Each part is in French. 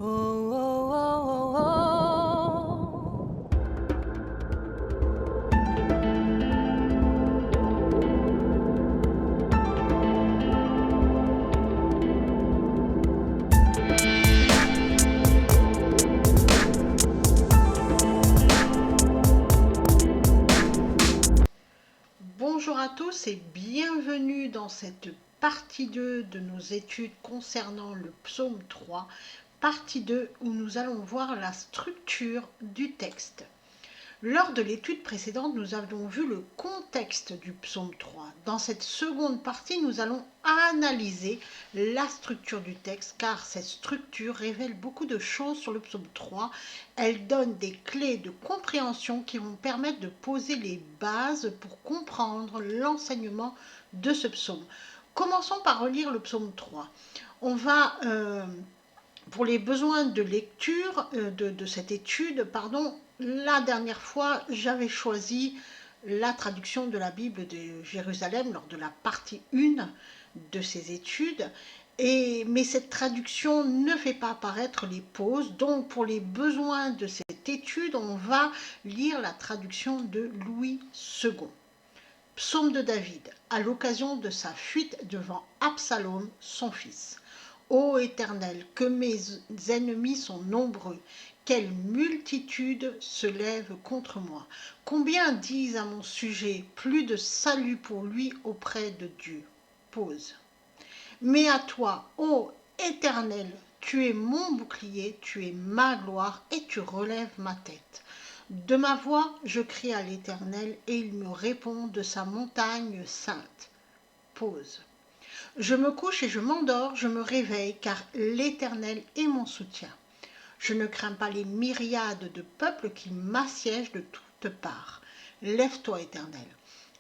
Oh, oh, oh, oh, oh. Bonjour à tous et bienvenue dans cette partie 2 de nos études concernant le psaume 3, partie 2 où nous allons voir la structure du texte. Lors de l'étude précédente, nous avons vu le contexte du psaume 3. Dans cette seconde partie, nous allons analyser la structure du texte car cette structure révèle beaucoup de choses sur le psaume 3. Elle donne des clés de compréhension qui vont permettre de poser les bases pour comprendre l'enseignement de ce psaume. Commençons par relire le psaume 3. On va... pour les besoins de lecture de cette étude, la dernière fois, j'avais choisi la traduction de la Bible de Jérusalem lors de la partie 1 de ces études. Mais cette traduction ne fait pas apparaître les pauses. Donc, pour les besoins de cette étude, on va lire la traduction de Louis II. Psaume de David, à l'occasion de sa fuite devant Absalom, son fils. Ô Éternel, que mes ennemis sont nombreux, quelle multitude se lève contre moi. Combien disent à mon sujet, plus de salut pour lui auprès de Dieu. Pause. Mais à toi, ô Éternel, tu es mon bouclier, tu es ma gloire et tu relèves ma tête. De ma voix, je crie à l'Éternel et il me répond de sa montagne sainte. Pause. Je me couche et je m'endors, je me réveille, car l'Éternel est mon soutien. Je ne crains pas les myriades de peuples qui m'assiègent de toutes parts. Lève-toi, Éternel,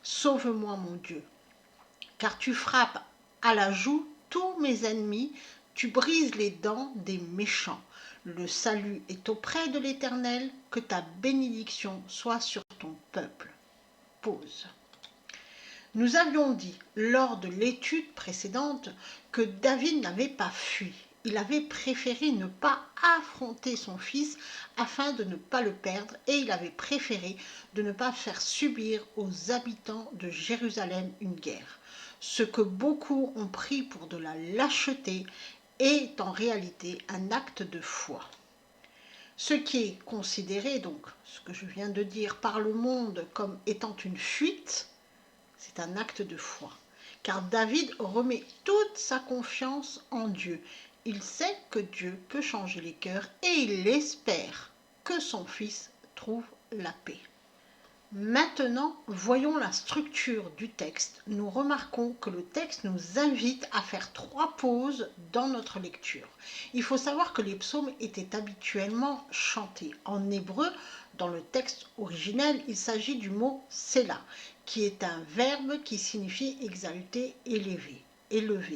sauve-moi, mon Dieu, car tu frappes à la joue tous mes ennemis, tu brises les dents des méchants. Le salut est auprès de l'Éternel, que ta bénédiction soit sur ton peuple. Pause. Nous avions dit lors de l'étude précédente que David n'avait pas fui. Il avait préféré ne pas affronter son fils afin de ne pas le perdre et il avait préféré de ne pas faire subir aux habitants de Jérusalem une guerre. Ce que beaucoup ont pris pour de la lâcheté est en réalité un acte de foi. Ce qui est considéré, donc ce que je viens de dire, par le monde comme étant une fuite, c'est un acte de foi, car David remet toute sa confiance en Dieu. Il sait que Dieu peut changer les cœurs et il espère que son fils trouve la paix. Maintenant, voyons la structure du texte. Nous remarquons que le texte nous invite à faire 3 pauses dans notre lecture. Il faut savoir que les psaumes étaient habituellement chantés. En hébreu, dans le texte originel, il s'agit du mot « Sélah », qui est un verbe qui signifie exalter, élever.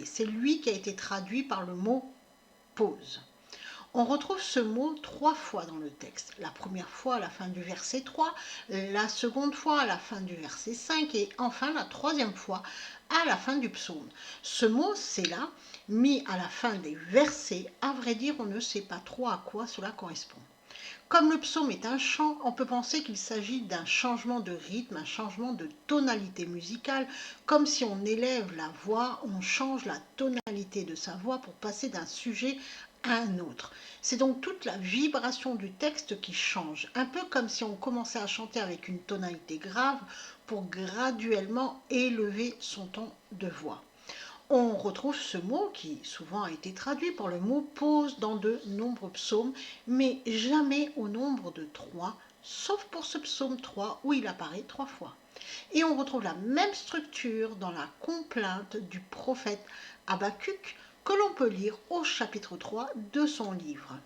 C'est lui qui a été traduit par le mot « pause ». On retrouve ce mot 3 fois dans le texte. La première fois à la fin du verset 3, la seconde fois à la fin du verset 5 et enfin la troisième fois à la fin du psaume. Ce mot, c'est là, mis à la fin des versets, à vrai dire, on ne sait pas trop à quoi cela correspond. Comme le psaume est un chant, on peut penser qu'il s'agit d'un changement de rythme, un changement de tonalité musicale, comme si on élève la voix, on change la tonalité de sa voix pour passer d'un sujet à un autre. C'est donc toute la vibration du texte qui change, un peu comme si on commençait à chanter avec une tonalité grave pour graduellement élever son ton de voix. On retrouve ce mot qui souvent a été traduit par le mot pause dans de nombreux psaumes, mais jamais au nombre de 3, sauf pour ce psaume 3 où il apparaît 3 fois. Et on retrouve la même structure dans la complainte du prophète Habakkuk que l'on peut lire au chapitre 3 de son livre.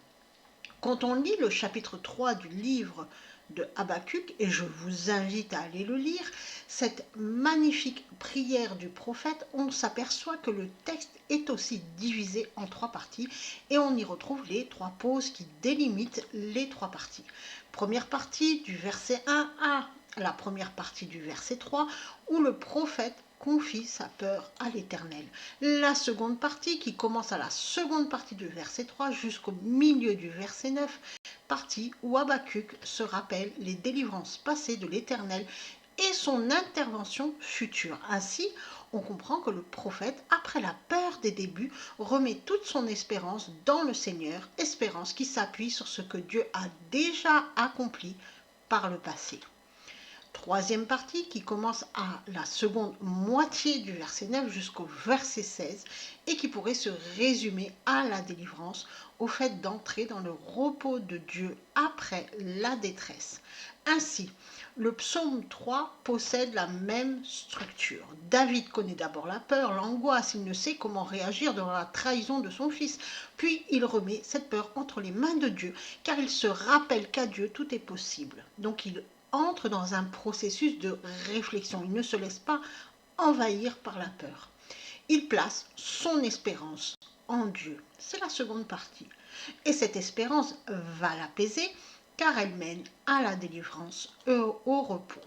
Quand on lit le chapitre 3 du livre de Habakkuk, et je vous invite à aller le lire, cette magnifique prière du prophète, on s'aperçoit que le texte est aussi divisé en 3 parties et on y retrouve les 3 pauses qui délimitent les 3 parties. Première partie du verset 1 à la première partie du verset 3 où le prophète confie sa peur à l'Éternel. La seconde partie, qui commence à la seconde partie du verset 3 jusqu'au milieu du verset 9, partie où Habakkuk se rappelle les délivrances passées de l'Éternel et son intervention future. Ainsi, on comprend que le prophète, après la peur des débuts, remet toute son espérance dans le Seigneur, espérance qui s'appuie sur ce que Dieu a déjà accompli par le passé. Troisième partie qui commence à la seconde moitié du verset 9 jusqu'au verset 16 et qui pourrait se résumer à la délivrance, au fait d'entrer dans le repos de Dieu après la détresse. Ainsi, le psaume 3 possède la même structure. David connaît d'abord la peur, l'angoisse, il ne sait comment réagir devant la trahison de son fils. Puis il remet cette peur entre les mains de Dieu, car il se rappelle qu'à Dieu tout est possible. Donc il entre dans un processus de réflexion. Il ne se laisse pas envahir par la peur. Il place son espérance en Dieu. C'est la seconde partie. Et cette espérance va l'apaiser car elle mène à la délivrance et au repos.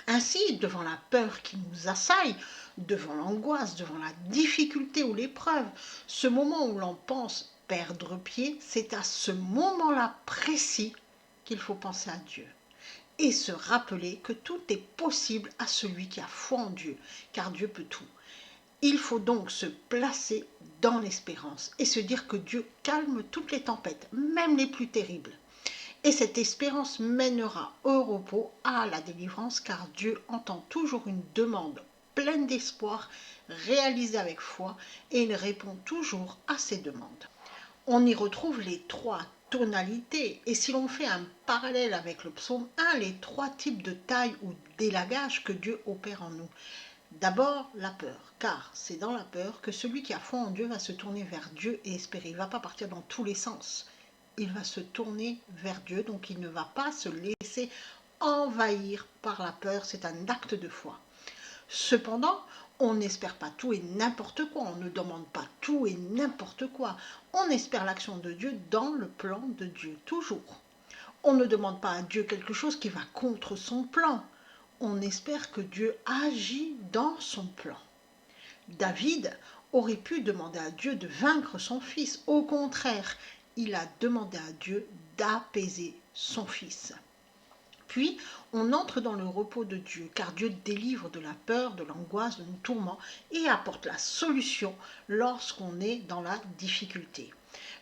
Ainsi, devant la peur qui nous assaille, devant l'angoisse, devant la difficulté ou l'épreuve, ce moment où l'on pense perdre pied, c'est à ce moment-là précis qu'il faut penser à Dieu et se rappeler que tout est possible à celui qui a foi en Dieu, car Dieu peut tout. Il faut donc se placer dans l'espérance et se dire que Dieu calme toutes les tempêtes, même les plus terribles. Et cette espérance mènera au repos, à la délivrance, car Dieu entend toujours une demande pleine d'espoir, réalisée avec foi, et il répond toujours à ces demandes. On y retrouve les trois tonalités, et si l'on fait un parallèle avec le psaume 1, les trois types de taille ou d'élagage que Dieu opère en nous. D'abord, la peur, car c'est dans la peur que celui qui a foi en Dieu va se tourner vers Dieu et espérer. Il ne va pas partir dans tous les sens. Il va se tourner vers Dieu, donc il ne va pas se laisser envahir par la peur. C'est un acte de foi. Cependant, on n'espère pas tout et n'importe quoi, on ne demande pas tout et n'importe quoi. On espère l'action de Dieu dans le plan de Dieu, toujours. On ne demande pas à Dieu quelque chose qui va contre son plan. On espère que Dieu agit dans son plan. David aurait pu demander à Dieu de vaincre son fils. Au contraire, il a demandé à Dieu d'apaiser son fils. Puis, on entre dans le repos de Dieu, car Dieu délivre de la peur, de l'angoisse, de nos tourments et apporte la solution lorsqu'on est dans la difficulté.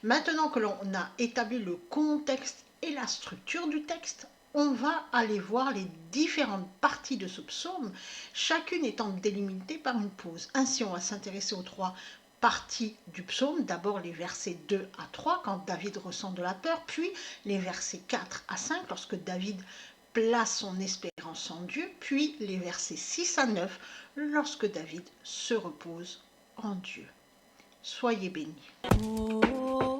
Maintenant que l'on a établi le contexte et la structure du texte, on va aller voir les différentes parties de ce psaume, chacune étant délimitée par une pause. Ainsi, on va s'intéresser aux trois parties du psaume, d'abord les versets 2 à 3 quand David ressent de la peur, puis les versets 4 à 5 lorsque David place son espérance en Dieu, puis les versets 6 à 9 lorsque David se repose en Dieu. Soyez bénis. Oh,